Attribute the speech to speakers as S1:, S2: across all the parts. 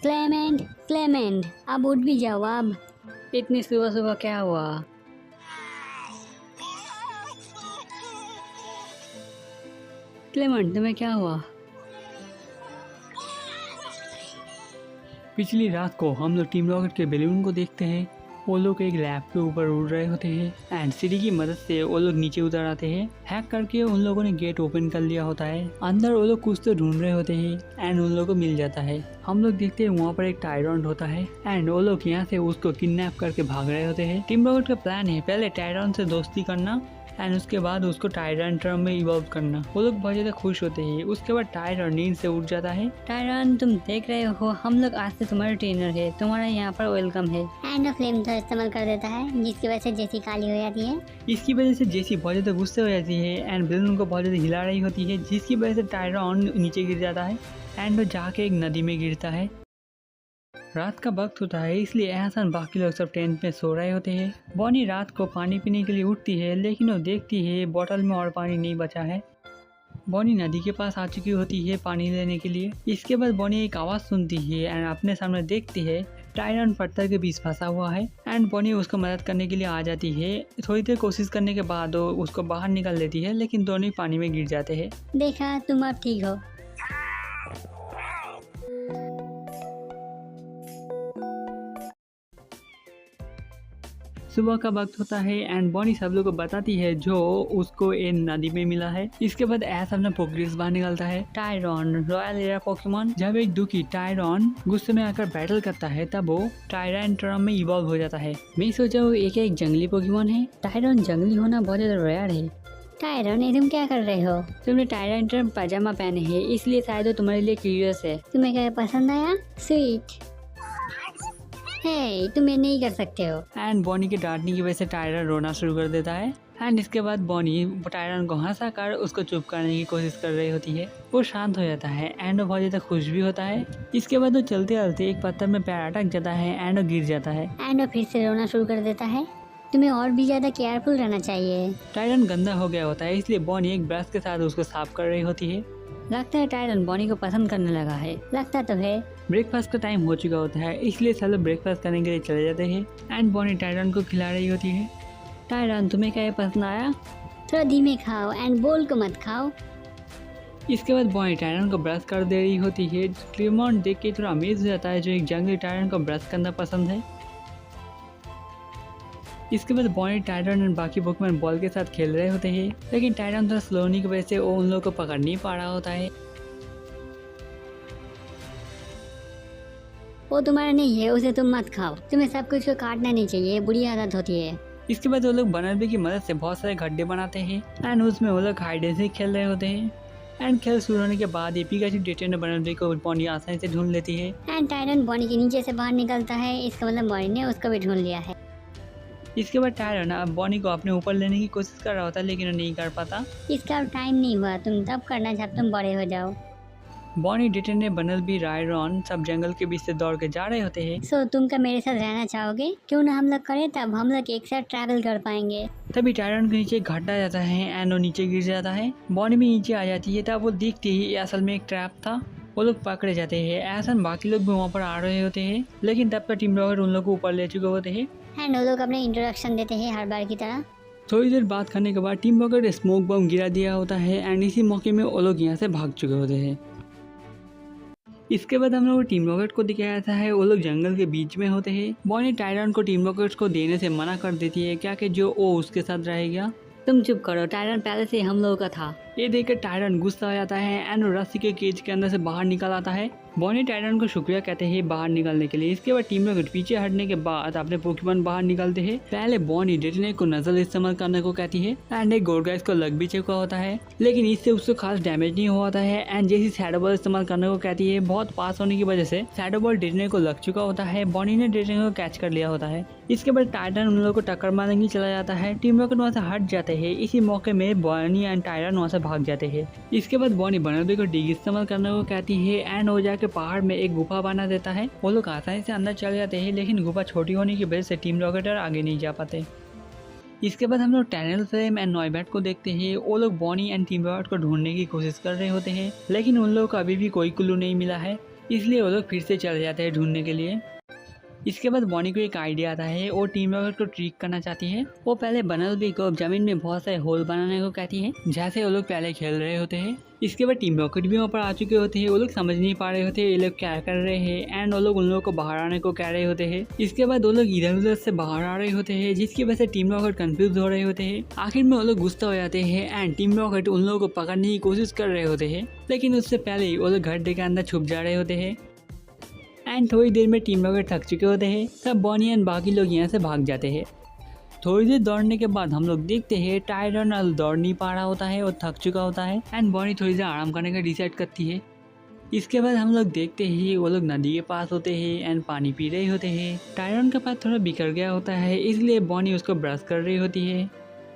S1: Clement, Clement, अब उठ भी जाओ अब। इतनी सुबह सुबह क्या हुआ? क्लेमेंट, तुम्हें क्या हुआ?
S2: पिछली रात को हम लोग टीम रॉकेट के बैलून को देखते हैं। वो लोग एक लैब के ऊपर उड़ रहे होते हैं एंड सीढ़ी की मदद से वो लोग नीचे उतर आते हैं। हैक करके उन लोगों ने गेट ओपन कर लिया होता है। अंदर वो लोग कुछ तो ढूंढ रहे होते हैं एंड उन लोगों को मिल जाता है। हम लोग देखते हैं वहाँ पर एक टायरॉन होता है एंड वो लोग यहाँ से उसको किडनैप करके भाग रहे होते हैं। टीम रॉकेट का प्लान है पहले टायरॉन से दोस्ती करना एंड उसके बाद उसको टायरन में इवॉल्व करना। वो लोग बहुत ज़्यादा खुश होते हैं। उसके बाद टायरन नींद से उठ जाता है।
S1: टायरन, तुम देख रहे हो हम लोग आज से तुम्हारे ट्रेनर है, तुम्हारा यहाँ पर वेलकम है।
S3: एंड फ्लेम थ्रो इस्तेमाल कर देता है जिसकी वजह से जेसी काली हो जाती है।
S2: इसकी वजह से जेसी बहुत ज़्यादा गुस्से हो जाती है एंड बैलून को बहुत ज़्यादा हिला रही होती है, जिसकी वजह से टायरन नीचे गिर जाता है एंड वो जाके एक नदी में गिरता है। रात का वक्त होता है इसलिए एहसान बाकी लोग सब टेंट में सो रहे होते हैं। बॉनी रात को पानी पीने के लिए उठती है लेकिन वो देखती है बोतल में और पानी नहीं बचा है। बॉनी नदी के पास आ चुकी होती है पानी लेने के लिए। इसके बाद बॉनी एक आवाज़ सुनती है एंड अपने सामने देखती है टायरन पत्थर के बीच फंसा हुआ है एंड बॉनी उसको मदद करने के लिए आ जाती है। थोड़ी देर कोशिश करने के बाद वो उसको बाहर निकाल लेती है लेकिन दोनों पानी में गिर जाते हैं।
S3: देखा, तुम अब ठीक हो।
S2: सुबह का वक्त होता है एंड बॉनी सब लोग को बताती है जो उसको इन नदी में मिला है। इसके बाद ऐसा अपना पोकेडेक्स बाहर निकालता है। Tyrone royal era Pokemon. जब एक दुखी टायरॉन गुस्से में आकर बैटल करता है तब वो टायरन में इवॉल्व हो जाता है। मैं सोचा वो एक जंगली पोकेमॉन है। टायरॉन जंगली होना बहुत ज्यादा रेयर है।
S3: टायरन, तुम क्या कर रहे हो?
S1: तुमने टायरन पजामा पहने है इसलिए शायद वो तुम्हारे लिए क्यूरियस है।
S3: तुम्हें क्या पसंद आया? स्वीट। हे, तुम ये नहीं कर सकते हो।
S2: एंड बॉनी के डांटने की वजह से टायरन रोना शुरू कर देता है एंड इसके बाद बॉनी टायरन को हंसा कर उसको चुप करने की कोशिश कर रही होती है। वो शांत हो जाता है एंड वो बहुत ज़्यादा खुश भी होता है। इसके बाद वो चलते चलते एक पत्थर में पैर अटक जाता है एंड वो गिर जाता है।
S3: एंड वो फिर से रोना शुरू कर देता है। तुम्हें और भी ज्यादा केयरफुल रहना चाहिए।
S2: टायरन गंदा हो गया होता है इसलिए बॉनी एक ब्रश के साथ उसको साफ कर रही होती है।
S1: लगता है टायरन बॉनी को पसंद करने लगा है।
S3: लगता तो है।
S2: ब्रेकफास्ट का टाइम हो चुका होता है इसलिए सब लोग ब्रेकफास्ट करने के लिए चले जाते हैं एंड बॉनी टायरन को खिला रही होती है।
S1: टायरन, तुम्हें क्या ये पसंद आया?
S3: थोड़ा धीमे खाओ एंड बोल को मत खाओ।
S2: इसके बाद बॉनी टायरन को ब्रश कर दे रही होती है। क्लेमॉन्ट देख के थोड़ा अमेज हो जाता है जो एक जंगली टायरन को ब्रश करना पसंद है। इसके बाद बॉनी टायरन और बाकी पोकेमॉन बॉल के साथ खेल रहे होते हैं लेकिन टायरन थोड़ा स्लो होने की वजह से वो उन लोगों को पकड़ नहीं पा रहा होता है।
S3: वो तुम्हारा नहीं है, उसे तुम मत खाओ। तुम्हें सब कुछ को काटना नहीं चाहिए, बुरी आदत होती है।
S2: इसके बाद वो लोग बनरबी की मदद से बहुत सारे गड्ढे बनाते हैं एंड उसमें वो लोग हाइड एंड सीक खेल रहे होते हैं। एंड खेल शुरू होने के बाद ये पिकाचू डिटेन बनरबी को बॉनी आसानी से ढूंढ लेती है
S3: एंड टायरन बॉनी के नीचे से बाहर निकलता है। इसका मतलब बॉनी ने उसको भी ढूंढ लिया है।
S2: इसके बाद टायरन अब बॉनी को अपने ऊपर लेने की कोशिश कर रहा होता है लेकिन वो नहीं कर पाता।
S3: इसका अब टाइम नहीं हुआ, तुम तब करना जब तुम बड़े हो जाओ।
S2: बॉनी डिटेन बनरबी रायरॉन सब जंगल के बीच से दौड़ के जा रहे होते हैं।
S3: सो तुम क्या मेरे साथ रहना चाहोगे? क्यों ना हम लोग करें, तब हम लोग एक साथ ट्रैवल कर पाएंगे।
S2: तभी टायरन के नीचे एक गड्ढा जाता है एंड वो नीचे गिर जाता है। बॉनी भी नीचे आ जाती है तब वो देखती है ये असल में एक ट्रैप था। वो लोग पकड़े जाते हैं। ऐसा बाकी लोग भी वहाँ पर आ रहे होते हैं लेकिन तब तक टीम रॉकेट उन लोग को ऊपर ले चुके होते हैं
S3: एंड वो लोग अपने इंट्रोडक्शन देते हैं हर बार की तरह।
S2: थोड़ी देर बात करने के बाद टीम रॉकेट स्मोक बम गिरा दिया होता है एंड इसी मौके में वो लोग यहाँ से भाग चुके होते हैं। इसके बाद हम लोग टीम रॉकेट को दिखाया जाता है। वो लोग जंगल के बीच में होते हैं। बॉनी टायरन को टीम रॉकेट को देने से मना कर देती है क्या कि जो वो उसके साथ रहेगा।
S1: तुम चुप करो, टायरन पहले से हम लोगों का था।
S2: ये देखकर टायरन गुस्सा हो जाता है एंड रस्सी के केज के अंदर से बाहर निकल आता है। बॉनी टायरन को शुक्रिया कहते हैं बाहर निकलने के लिए। इसके बाद टीम रॉकेट पीछे हटने के बाद अपने पोकेमॉन बाहर निकलते हैं। पहले बॉनी डेटोनेट को नजल इस्तेमाल करने को कहती है एंड एक गोरगाइस को लग भी चुका होता है लेकिन इससे उसको खास डैमेज नहीं हुआ होता है। एंड जैसी शैडो बॉल इस्तेमाल करने को कहती है, बहुत पास होने की वजह से शैडो बॉल डेटोनेट को लग चुका होता है। बॉनी ने डेटोनेट को कैच कर लिया होता है। इसके बाद टायरन उन लोगों को टक्कर मारने के लिए चला जाता है। टीम रॉकेट वहाँ से हट जाते हैं। इसी मौके में बॉनी एंड टायरन वहाँ से भाग जाते हैं। इसके बाद बॉनी बनरबी को डिग इस्तेमाल करने को कहती है एंड वो जाके पहाड़ में एक गुफा बना देता है। वो लोग आसानी से अंदर चले जाते हैं लेकिन गुफा छोटी होने की वजह से टीम रॉकेटर आगे नहीं जा पाते। इसके बाद हम लोग टैनल फ्लेम एंड नॉयबैट को देखते हैं। वो लोग बॉनी एंड टीम रॉकेट को ढूंढने की कोशिश कर रहे होते हैं लेकिन उन लोगों को अभी भी कोई क्लू नहीं मिला है। इसलिए वो लोग फिर से चले जाते हैं ढूंढने के लिए। इसके बाद बॉनी को एक आइडिया आता है, वो टीम रॉकेट को ट्रिक करना चाहती है। वो पहले बनलबी को जमीन में बहुत सारे होल बनाने को कहती है, जैसे वो लोग पहले खेल रहे होते हैं। इसके बाद टीम रॉकेट भी वहाँ पर आ चुके होते हैं। वो लोग समझ नहीं पा रहे होते हैं ये लोग क्या कर रहे हैं, एंड वो लोग उन लोगों को बाहर आने को कह रहे होते हैं। इसके बाद वो लोग इधर उधर से बाहर आ रहे होते हैं, जिसकी वजह से टीम रॉकेट कंफ्यूज हो रहे होते हैं। आखिर में वो लोग गुस्सा हो जाते हैं एंड टीम रॉकेट उन लोगों को पकड़ने की कोशिश कर रहे होते हैं, लेकिन उससे पहले ही वो लोग गड्ढे के अंदर छुप जा रहे होते हैं। एंड थोड़ी देर में टीम रॉकेट थक चुके होते हैं, तब बॉनी एंड बाकी लोग यहाँ से भाग जाते हैं। थोड़ी देर दौड़ने के बाद हम लोग देखते हैं टायरन अब दौड़ नहीं पा रहा होता है और थक चुका होता है, एंड बॉनी थोड़ी देर आराम करने का डिसाइड करती है। इसके बाद हम लोग देखते हैं वो लोग नदी के पास होते हैं एंड पानी पी रहे होते हैं। टायरन का पास थोड़ा बिखर गया होता है, इसलिए बॉनी उसको ब्रश कर रही होती है।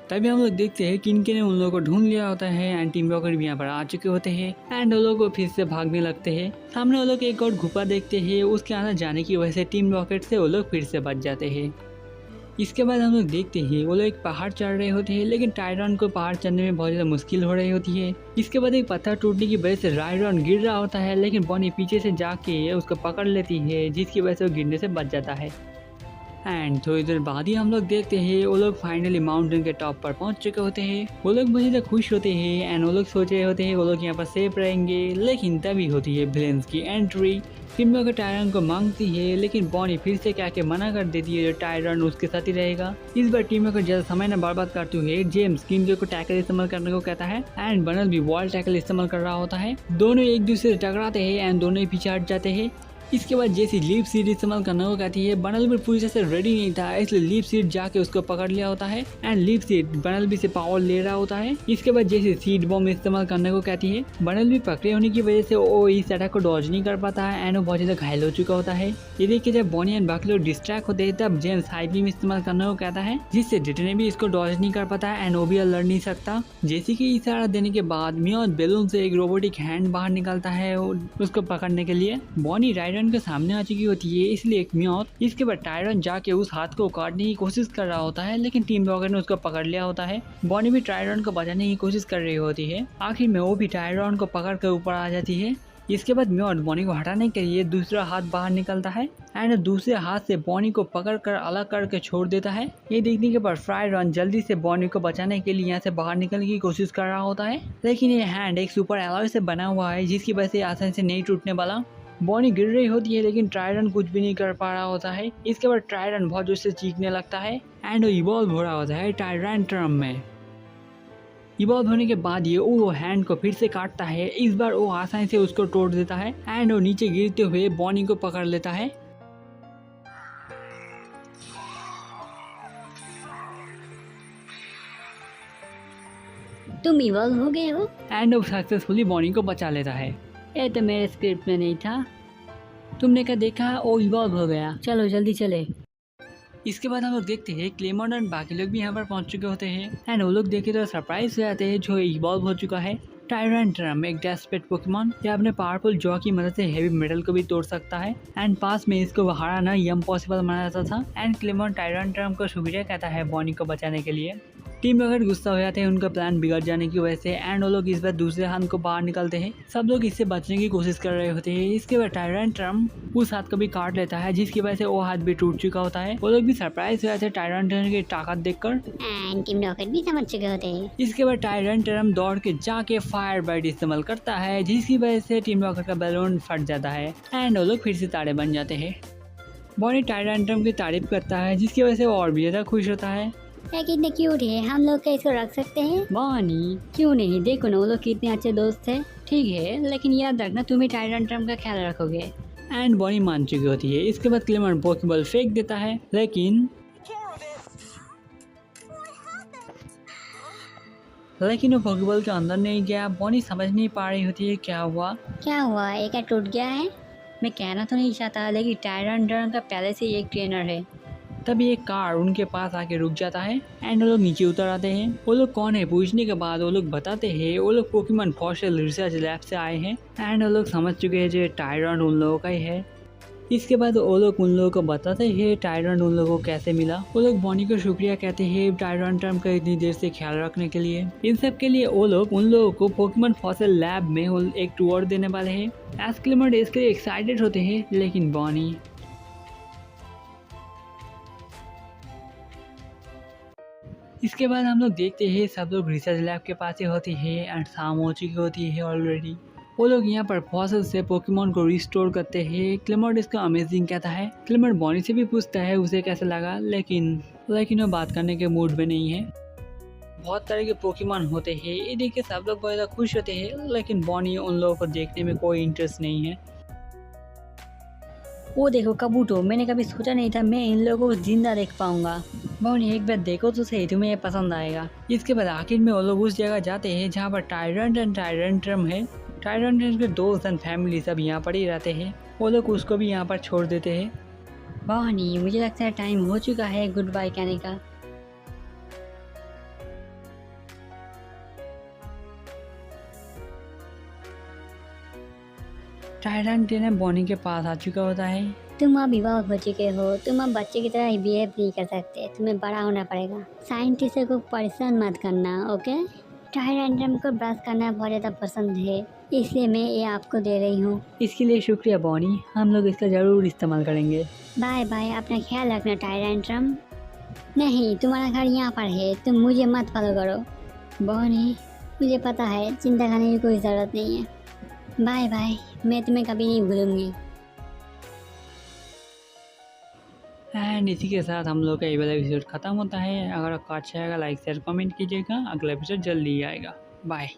S2: तभी हम लोग देखते हैं किनके ने उन लोगों को ढूंढ लिया होता है एंड टीम रॉकेट भी यहाँ पर आ चुके होते हैं एंड वो लोग को फिर से भागने लगते हैं। सामने वो लोग एक और गुफा देखते हैं, उसके अंदर जाने की वजह से टीम रॉकेट से वो लोग फिर से बच जाते हैं। इसके बाद हम लोग देखते हैं वो लोग एक पहाड़ चढ़ रहे होते हैं, लेकिन टायरन को पहाड़ चढ़ने में बहुत ज़्यादा मुश्किल हो रही होती है। इसके बाद एक पत्थर टूटने की वजह से टायरन गिर रहा होता है, लेकिन बॉनी पीछे से जाके उसको पकड़ लेती है, जिसकी वजह से वो गिरने से बच जाता है। एंड थोड़ी देर बाद ही हम लोग देखते हैं वो लोग फाइनली माउंटेन के टॉप पर पहुंच चुके होते हैं। वो लोग बहुत ज़्यादा खुश होते हैं एंड वो लोग सोच रहे होते हैं वो लोग यहाँ पर सेफ रहेंगे, लेकिन तभी होती है विलेंस की एंट्री। टीम रॉकेट टायरन को मांगती है, लेकिन बॉनी फिर से क्या के मना कर देती है, जो टायरन उसके साथ ही रहेगा। इस बार टीम रॉकेट ज़्यादा समय न बर्बाद करते हुए जेम्स किंग को टैकल इस्तेमाल करने को कहता है एंड बनल भी वॉल टैकल इस्तेमाल कर रहा होता है। दोनों एक दूसरे से टकराते हैं एंड दोनों ही पीछे हट जाते हैं। इसके बाद जैसी लीप सीड इस्तेमाल करने को कहती है, बनलबी पूरी तरह से रेडी नहीं था, इसलिए लीप सीड जाके उसको पकड़ लिया होता है एंड लीप सीड बनलबी से पावर ले रहा होता है। इसके बाद जैसे सीड बॉम्ब इस्तेमाल करने को कहती है, बनलबी पकड़े होने की वजह से वो इस अटैक को डॉज नहीं कर पाता है एंड वो बहुत ज़्यादा घायल हो चुका होता है। ये देख के जब बॉनी एंड बाकी लोग डिस्ट्रैक्ट होते हैं, तब जेम्स हाई बीम इस्तेमाल करने को कहता है, जिससे डिटने भी इसको डॉज नहीं कर पाता है एंड वो भी लड़ नहीं सकता। जैसे कि इशारा देने के बाद मियोट बैलून से एक रोबोटिक हैंड बाहर निकलता है उसको पकड़ने के लिए। बॉनी टायरन के सामने आ चुकी होती है, इसलिए एक मियोट। इसके बाद टायरन जाके उस हाथ को काटने की कोशिश कर रहा होता है, लेकिन टीम रॉकेट ने उसको पकड़ लिया होता है। बॉनी भी टायरन को बचाने की कोशिश कर रही होती है, आखिर में वो भी टायरन को पकड़ कर ऊपर आ जाती है। इसके बाद मियोट बॉनी को हटाने के लिए दूसरा हाथ बाहर निकलता है एंड दूसरे हाथ से बॉनी को पकड़ कर अलग करके छोड़ देता है। ये देखने के बाद टायरन जल्दी से बॉनी को बचाने के लिए यहाँ से बाहर निकलने की कोशिश कर रहा होता है, लेकिन ये हैंड एक सुपर एलॉय से बना हुआ है, जिसकी वजह से आसानी से नहीं टूटने वाला। बॉनी गिर रही होती है, लेकिन टायरन कुछ भी नहीं कर पा रहा होता है। इसके बाद टायरन बहुत जोर से चीखने लगता है एंड वो इवॉल्व हो रहा होता है टायरेंट्रम में। इवॉल्व होने के बाद ये वो हैंड को फिर से काटता है। इस बार वो आसानी से उसको तोड़ देता है एंड वो नीचे गिरते हुए बॉनी को पकड़ लेता है।
S3: तुम इवॉल्व हो गए हो?
S2: एंड वो सक्सेसफुली बॉनी को बचा लेता है।
S1: ये तो मेरे स्क्रिप्ट में नहीं था। तुमने क्या देखा? वो इवॉल्व हो गया। चलो जल्दी चले।
S2: इसके बाद हम लोग देखते हैं क्लेमोन एंड बाकी लोग भी यहाँ पर पहुँच चुके होते हैं एंड वो लोग देखे तो सरप्राइज हो जाते हैं, जो इवॉल्व हो चुका है। टायरेंट्रम एक डेस्पेट पोकेमॉन, ये अपने पावरफुल जॉ की मदद से हेवी मेटल को भी तोड़ सकता है एंड पास में इसको हराना इम्पॉसिबल माना जाता था। एंड क्लेमोन टायरेंट्रम को शुक्रिया कहता है बॉनी को बचाने के लिए। टीम रॉकेट गुस्सा हो जाते हैं उनका प्लान बिगड़ जाने की वजह से एंड वो लोग इस बार दूसरे हाथ को बाहर निकलते हैं। सब लोग इससे बचने की कोशिश कर रहे होते हैं। इसके बाद टायरेंट्रम उस हाथ को भी काट लेता है, जिसकी वजह से वो हाथ भी टूट चुका होता है। वो लोग भी सरप्राइज हो जाते हैं टायरेंट्रम की ताकत देखकर
S3: एंड टीम रॉकेट भी समझ चुके होते हैं।
S2: इसके बाद टायरेंट्रम दौड़ के जाके फायर बाइट इस्तेमाल करता है, जिसकी वजह से टीम रॉकेट का बैलून फट जाता है एंड वो लोग फिर से तारे बन जाते हैं। बॉनी टायरेंट्रम की तारीफ करता है, जिसकी वजह से वो और भी ज़्यादा खुश होता है।
S3: ये कितने क्यूट है, हम लोग क्या इसको रख सकते हैं?
S1: बॉनी क्यों नहीं, देखो ना वो लोग कितने अच्छे दोस्त थे। ठीक है, लेकिन याद रखना तुम ही टायरेंट्रम का ख्याल रखोगे।
S2: एंड बॉनी मान चुकी होती है। इसके बाद क्लेमोन पोकेबॉल फेंक देता है, लेकिन वो पोकेबॉल के अंदर नहीं गया। बॉनी समझ नहीं पा रही होती है क्या हुआ।
S3: क्या हुआ, एक क्या टूट गया है?
S1: मैं कहना तो नहीं चाहता, लेकिन टायरेंट्रम का पहले से ही एक ट्रेनर है।
S2: तभी एक कार उनके पास आके रुक जाता है एंड वो लोग नीचे उतर आते हैं। वो लोग कौन है पूछने के बाद वो लोग बताते हैं वो लोग पोकेमॉन फॉसिल रिसर्च लैब से आए हैं एंड वो लोग समझ चुके हैं जो टायरन उन लोगों का ही है। इसके बाद वो लोग उन लोगों को बताते हैं टायरन उन लोगों को कैसे मिला। वो लोग बॉनी को शुक्रिया कहते हैं टायरन का इतनी देर से ख्याल रखने के लिए। इन सब के लिए वो लोग उन लोगों को पोकेमॉन फॉसिल लैब में एक टूर देने वाले हैं। एस्क्लेमर इसके लिए एक्साइटेड होते हैं, लेकिन बॉनी इसके बाद हम लोग देखते हैं सब लोग रिसर्च लैब के पास ही होती है एंड शाम हो चुकी होती है ऑलरेडी। वो लोग यहाँ पर फॉसिल से पोकेमॉन को रिस्टोर करते हैं। क्लेमोट इसका अमेजिंग कहता है। क्लेमोट बॉनी से भी पूछता है उसे कैसा लगा, लेकिन वो बात करने के मूड में नहीं है। बहुत तरह के पोकेमॉन होते हैं, ये देख के सब लोग बहुत ज़्यादा खुश होते हैं, लेकिन बॉनी उन लोगों को देखने में कोई इंटरेस्ट नहीं है।
S1: वो देखो कबूतो, मैंने कभी सोचा नहीं था मैं इन लोगों को जिंदा देख पाऊंगा। बॉनी एक बार देखो तो सही, तुम्हें ये पसंद आएगा।
S2: इसके बाद आखिर में वो लोग उस जगह जाते हैं जहाँ पर टायरन एंड टायरंट्रम है। टायरन के दोस्त एंड फैमिली सब यहाँ पर ही रहते हैं। वो लोग उसको भी यहाँ पर छोड़ देते हैं।
S1: बॉनी मुझे लगता है टाइम हो चुका है गुड बाय कहने का।
S2: टायरन बॉनी के पास आ चुका होता है।
S3: तुम अब विवाह हो चुके हो, तुम अब बच्चे की तरह बिहेव नहीं कर सकते, तुम्हें बड़ा होना पड़ेगा। साइंटिस्ट को परेशान मत करना, ओके। टायरन को ब्रश करना बहुत ज़्यादा पसंद है, इसलिए मैं ये आपको दे रही हूँ।
S2: इसके लिए शुक्रिया बॉनी, हम लोग इसका ज़रूर इस्तेमाल करेंगे।
S3: बाय बाय, अपना ख्याल रखना टायरन। नहीं, तुम्हारा घर यहाँ पर है, तुम मुझे मत फॉलो करो। बॉनी मुझे पता है, चिंता करने की कोई ज़रूरत नहीं है। बाय बाय, मैं तुम्हें कभी नहीं भूलूंगी।
S2: एंड इसी के साथ हम लोग का ये वाला एपिसोड खत्म होता है। अगर आपको अच्छा लगा लाइक शेयर कमेंट कीजिएगा। अगला एपिसोड जल्दी आएगा। बाय।